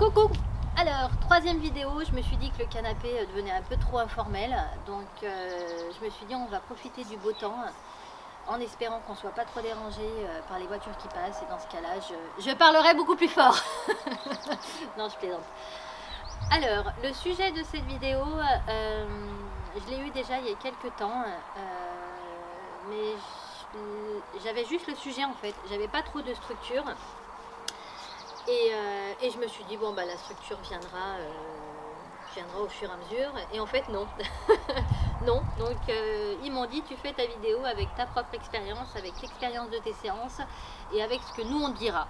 Coucou! Alors, troisième vidéo, je me suis dit que le canapé devenait un peu trop informel, donc je me suis dit on va profiter du beau temps en espérant qu'on ne soit pas trop dérangé par les voitures qui passent, et dans ce cas-là, je parlerai beaucoup plus fort. Non, je plaisante. Alors, le sujet de cette vidéo, je l'ai eu déjà il y a quelques temps, mais j'avais juste le sujet en fait, j'avais pas trop de structure. Et je me suis dit, bon, bah, la structure viendra au fur et à mesure. Et en fait, non. Non. Donc, ils m'ont dit, tu fais ta vidéo avec ta propre expérience, avec l'expérience de tes séances et avec ce que nous, on te dira.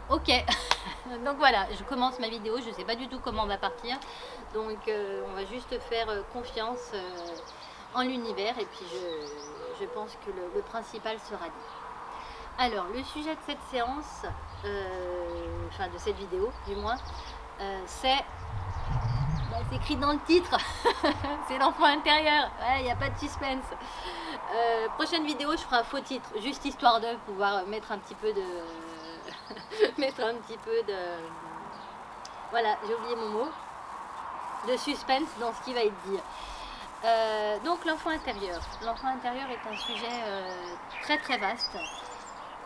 Ok. Donc voilà, je commence ma vidéo. Je ne sais pas du tout comment on va partir. Donc, on va juste faire confiance en l'univers. Et puis, je pense que le principal sera dit. Alors, le sujet de cette séance, enfin de cette vidéo du moins, c'est écrit dans le titre, c'est l'enfant intérieur, ouais, il n'y a pas de suspense. Prochaine vidéo, je ferai un faux titre, juste histoire de pouvoir mettre un petit peu de... Voilà, j'ai oublié mon mot, de suspense dans ce qui va être dit. Donc l'enfant intérieur. L'enfant intérieur est un sujet très très vaste,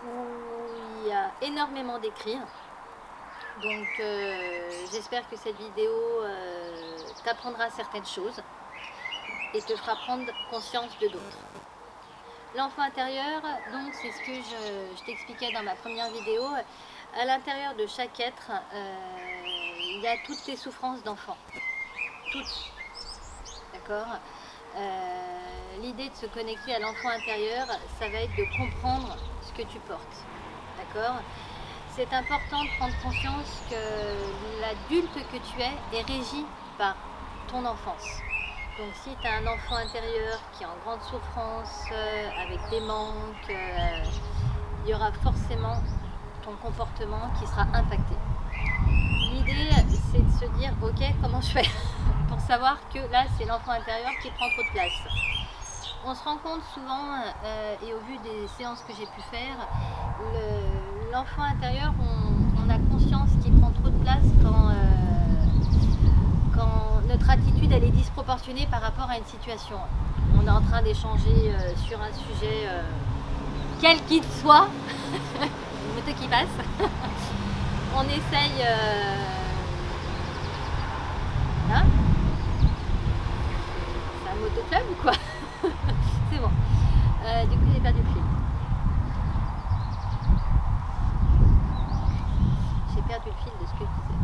où il y a énormément d'écrits. Donc j'espère que cette vidéo t'apprendra certaines choses et te fera prendre conscience de d'autres. L'enfant intérieur, donc c'est ce que je t'expliquais dans ma première vidéo. À l'intérieur de chaque être, il y a toutes tes souffrances d'enfant. Toutes. D'accord ? L'idée de se connecter à l'enfant intérieur, ça va être de comprendre ce que tu portes. D'accord ? C'est important de prendre conscience que l'adulte que tu es régi par ton enfance. Donc si tu as un enfant intérieur qui est en grande souffrance, avec des manques, il y aura forcément ton comportement qui sera impacté. L'idée, c'est de se dire, ok, comment je fais pour savoir que là, c'est l'enfant intérieur qui prend trop de place. On se rend compte souvent, et au vu des séances que j'ai pu faire, l'enfant intérieur, on a conscience qu'il prend trop de place quand notre attitude elle est disproportionnée par rapport à une situation. On est en train d'échanger sur un sujet, quel qu'il soit, une moto qui passe, on essaye... Là, c'est un motoclub ou quoi? C'est bon. Du coup, j'ai perdu le fil. J'ai perdu le fil de ce que je disais.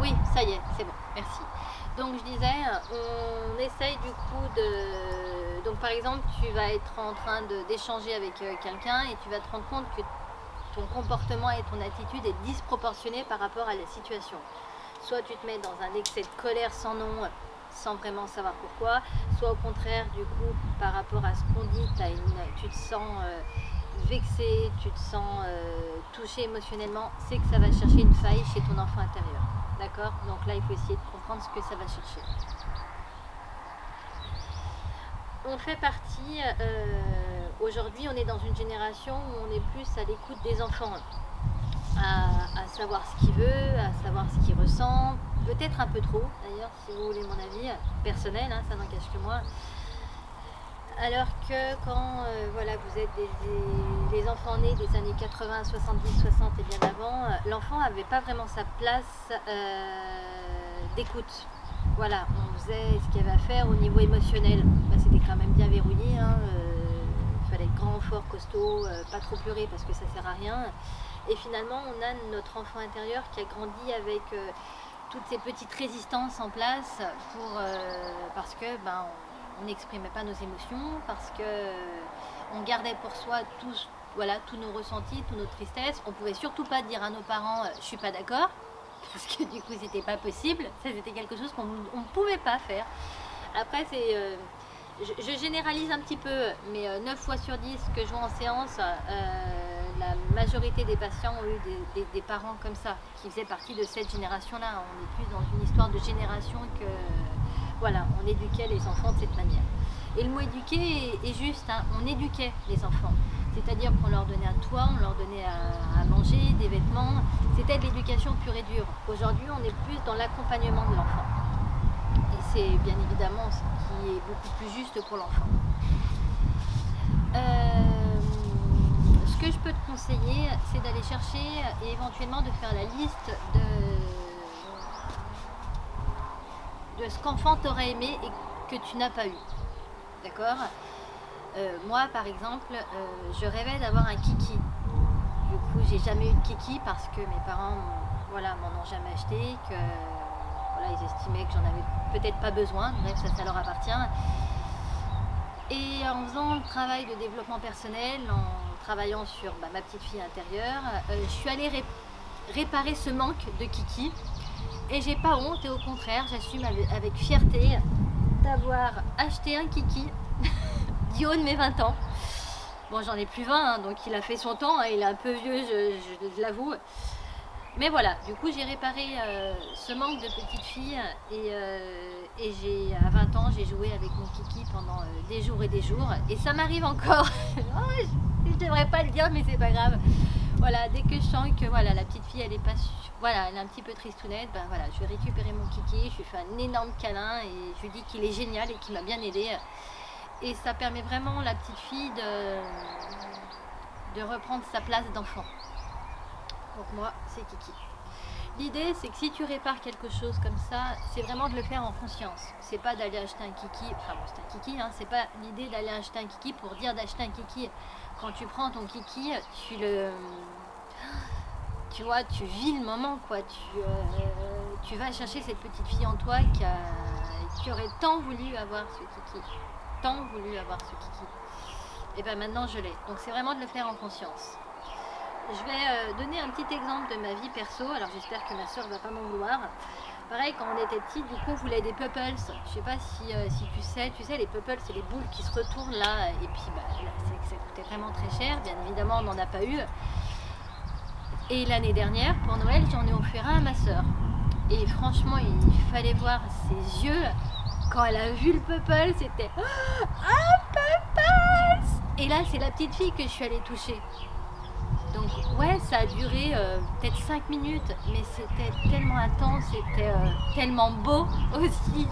Oui, ça y est, c'est bon, merci. Donc, je disais, on essaye du coup de... Donc, par exemple, tu vas être en train d'échanger avec quelqu'un et tu vas te rendre compte que ton comportement et ton attitude est disproportionné par rapport à la situation. Soit tu te mets dans un excès de colère sans nom, sans vraiment savoir pourquoi, soit au contraire, du coup, par rapport à ce qu'on dit, tu te sens vexé, tu te sens touché émotionnellement, c'est que ça va chercher une faille chez ton enfant intérieur. D'accord? Donc là, il faut essayer de comprendre ce que ça va chercher. On fait partie, aujourd'hui, on est dans une génération où on est plus à l'écoute des enfants. À savoir ce qu'il veut, à savoir ce qu'il ressent, peut-être un peu trop d'ailleurs, si vous voulez mon avis personnel, hein, ça n'engage que moi. Alors que quand voilà, vous êtes des enfants nés des années 80, 70, 60 et bien avant, l'enfant n'avait pas vraiment sa place d'écoute. Voilà, on faisait ce qu'il y avait à faire au niveau émotionnel. Bah, c'était quand même bien verrouillé, hein, fallait être grand, fort, costaud, pas trop pleurer parce que ça sert à rien. Et finalement, on a notre enfant intérieur qui a grandi avec toutes ces petites résistances en place parce que on n'exprimait pas nos émotions, parce que on gardait pour soi tous nos ressentis, toutes nos tristesses. On pouvait surtout pas dire à nos parents je suis pas d'accord, parce que du coup c'était pas possible. Ça c'était quelque chose qu'on ne pouvait pas faire. Après c'est je généralise un petit peu, mais 9 fois sur 10 que je vois en séance, la majorité des patients ont eu des parents comme ça, qui faisaient partie de cette génération-là. On est plus dans une histoire de génération que... Voilà, on éduquait les enfants de cette manière. Et le mot éduquer est juste, hein, on éduquait les enfants. C'est-à-dire qu'on leur donnait un toit, on leur donnait à manger, des vêtements. C'était de l'éducation pure et dure. Aujourd'hui, on est plus dans l'accompagnement de l'enfant. Et c'est bien évidemment ce qui est beaucoup plus juste pour l'enfant. Ce que je peux te conseiller, c'est d'aller chercher et éventuellement de faire la liste de ce qu'enfant t'aurait aimé et que tu n'as pas eu. D'accord ? Moi, par exemple, je rêvais d'avoir un kiki. Du coup, j'ai jamais eu de kiki parce que mes parents, voilà, m'en ont jamais acheté, que voilà, ils estimaient que j'en avais peut-être pas besoin. Bref, ça leur appartient. Et en faisant le travail de développement personnel, en travaillant sur ma petite fille intérieure, je suis allée réparer ce manque de kiki. Et j'ai pas honte, et au contraire, j'assume avec fierté d'avoir acheté un kiki du haut de mes 20 ans. Bon, j'en ai plus 20, hein, donc il a fait son temps, hein, il est un peu vieux, je l'avoue. Mais voilà, du coup j'ai réparé ce manque de petite fille et à 20 ans j'ai joué avec mon kiki pendant des jours et des jours. Et ça m'arrive encore. Oh, je devrais pas le dire, mais c'est pas grave. Voilà, dès que je sens que voilà, la petite fille elle est pas, voilà, elle est un petit peu tristounette, ben voilà, je vais récupérer mon kiki, je lui fais un énorme câlin et je lui dis qu'il est génial et qu'il m'a bien aidé. Et ça permet vraiment à la petite fille de reprendre sa place d'enfant. Donc moi, c'est Kiki. L'idée, c'est que si tu répares quelque chose comme ça, c'est vraiment de le faire en conscience. C'est pas d'aller acheter un kiki, enfin bon, c'est un kiki, hein, c'est pas l'idée d'aller acheter un kiki pour dire d'acheter un kiki. Quand tu prends ton kiki, tu vois, tu vis le moment, quoi. Tu vas chercher cette petite fille en toi qui aurait tant voulu avoir ce kiki. Tant voulu avoir ce kiki. Et ben maintenant, je l'ai. Donc c'est vraiment de le faire en conscience. Je vais donner un petit exemple de ma vie perso. Alors j'espère que ma soeur ne va pas m'en vouloir. Pareil, quand on était petite, du coup on voulait des Pupples. Je sais pas si tu sais, les Pupples, c'est les boules qui se retournent là. Et puis ça coûtait vraiment très cher. Bien évidemment, on n'en a pas eu. Et l'année dernière, pour Noël, j'en ai offert un à ma soeur. Et franchement, il fallait voir ses yeux. Quand elle a vu le Pupple, c'était un Pupples. Et là, c'est la petite fille que je suis allée toucher. Donc ouais, ça a duré peut-être 5 minutes, mais c'était tellement intense, c'était tellement beau aussi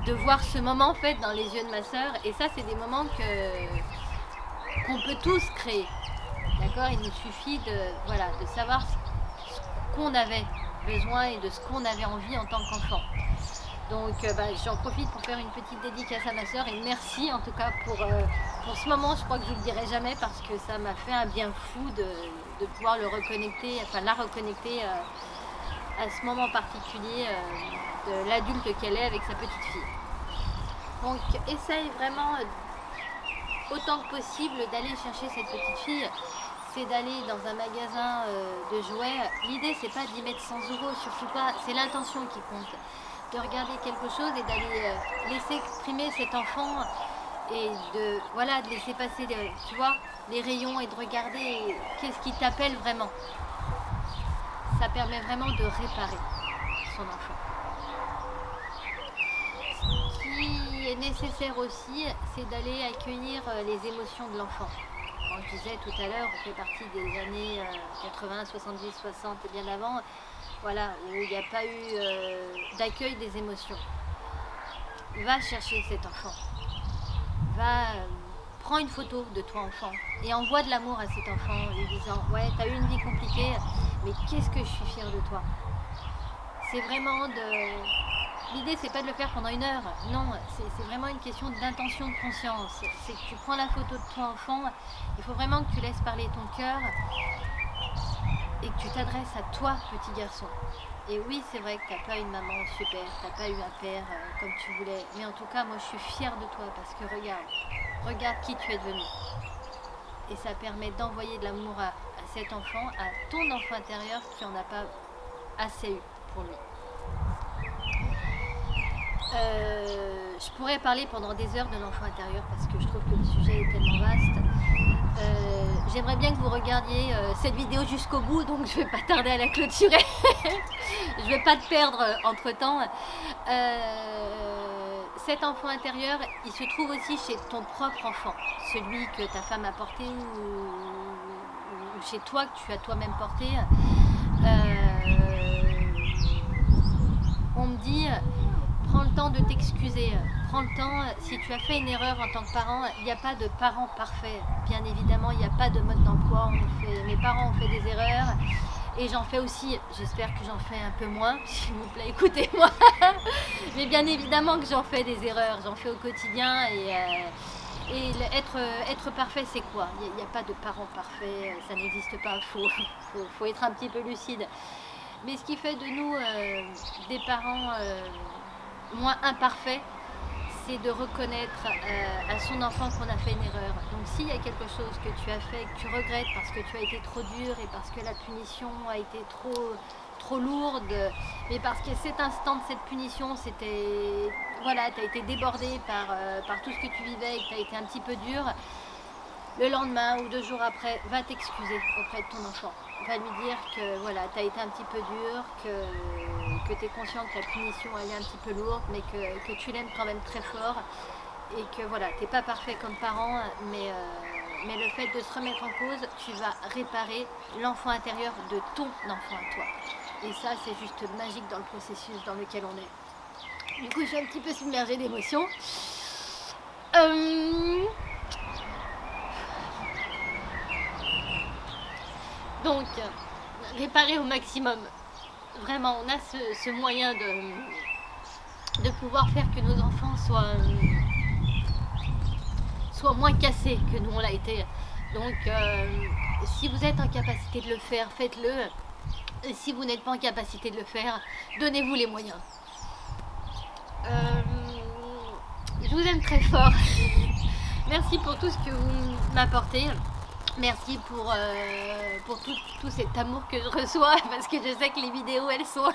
de voir ce moment en fait dans les yeux de ma soeur. Et ça, c'est des moments qu'on peut tous créer. D'accord ? Il nous suffit de savoir ce qu'on avait besoin et de ce qu'on avait envie en tant qu'enfant. Donc j'en profite pour faire une petite dédicace à ma soeur et merci en tout cas pour ce moment. Je crois que je ne le dirai jamais parce que ça m'a fait un bien fou de pouvoir la reconnecter à ce moment particulier de l'adulte qu'elle est avec sa petite fille. Donc essaye vraiment autant que possible d'aller chercher cette petite fille. C'est d'aller dans un magasin de jouets. L'idée c'est pas d'y mettre 100 €, surtout pas, c'est l'intention qui compte. De regarder quelque chose et d'aller laisser exprimer cet enfant et de laisser passer tu vois, les rayons et de regarder qu'est-ce qui t'appelle vraiment. Ça permet vraiment de réparer son enfant. Ce qui est nécessaire aussi, c'est d'aller accueillir les émotions de l'enfant. Comme je disais tout à l'heure, on fait partie des années 80, 70, 60 et bien avant. Voilà, où il n'y a pas eu d'accueil des émotions. Va chercher cet enfant. Prends une photo de toi enfant et envoie de l'amour à cet enfant en lui disant « Ouais, t'as eu une vie compliquée, mais qu'est-ce que je suis fière de toi ?» C'est vraiment L'idée, c'est pas de le faire pendant 1 heure. Non, c'est vraiment une question d'intention de conscience. C'est que tu prends la photo de toi enfant, il faut vraiment que tu laisses parler ton cœur et que tu t'adresses à toi, petit garçon. Et oui, c'est vrai que t'as pas une maman super, t'as pas eu un père comme tu voulais, mais en tout cas, moi, je suis fière de toi parce que regarde qui tu es devenu. Et ça permet d'envoyer de l'amour à cet enfant, à ton enfant intérieur qui en a pas assez eu pour lui. Je pourrais parler pendant des heures de l'enfant intérieur parce que je trouve que le sujet est tellement vaste. J'aimerais bien que vous regardiez cette vidéo jusqu'au bout, donc je vais pas tarder à la clôturer. Je vais pas te perdre entre temps. Cet enfant intérieur, il se trouve aussi chez ton propre enfant, celui que ta femme a porté ou chez toi que tu as toi-même porté, on me dit prends le temps de t'excuser, prends le temps, si tu as fait une erreur en tant que parent, il n'y a pas de parent parfait, bien évidemment, il n'y a pas de mode d'emploi, mes parents ont fait des erreurs, et j'en fais aussi, j'espère que j'en fais un peu moins, s'il vous plaît, écoutez-moi, mais bien évidemment que j'en fais des erreurs, j'en fais au quotidien, et être parfait, c'est quoi? Il n'y a pas de parent parfait, ça n'existe pas, faut être un petit peu lucide. Mais ce qui fait de nous des parents moins imparfaits, c'est de reconnaître à son enfant qu'on a fait une erreur. Donc s'il y a quelque chose que tu as fait, que tu regrettes parce que tu as été trop dur et parce que la punition a été trop lourde, mais parce que cet instant de cette punition, c'était, voilà, tu as été débordé par tout ce que tu vivais et que tu as été un petit peu dur, le lendemain ou 2 jours après, va t'excuser auprès de ton enfant. Va lui dire que voilà, tu as été un petit peu dur, que tu es conscient que la punition elle est un petit peu lourde, mais que tu l'aimes quand même très fort et que voilà, tu n'es pas parfait comme parent, mais le fait de se remettre en cause, tu vas réparer l'enfant intérieur de ton enfant à toi. Et ça, c'est juste magique dans le processus dans lequel on est. Du coup, je suis un petit peu submergée d'émotions. Donc, réparer au maximum. Vraiment, on a ce moyen de pouvoir faire que nos enfants soient moins cassés que nous on l'a été. Donc, si vous êtes en capacité de le faire, faites-le. Et si vous n'êtes pas en capacité de le faire, donnez-vous les moyens. Je vous aime très fort. Merci pour tout ce que vous m'apportez. Merci pour tout cet amour que je reçois, parce que je sais que les vidéos elles sont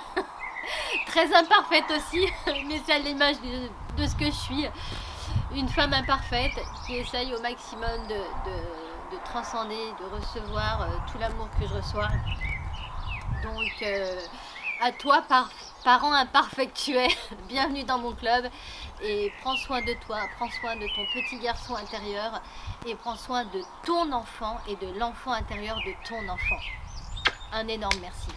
très imparfaites aussi, mais c'est à l'image de ce que je suis, une femme imparfaite qui essaye au maximum de transcender, de recevoir tout l'amour que je reçois. Donc à toi, parent imparfait que tu es, bienvenue dans mon club, et prends soin de toi, prends soin de ton petit garçon intérieur et prends soin de ton enfant et de l'enfant intérieur de ton enfant. Un énorme merci.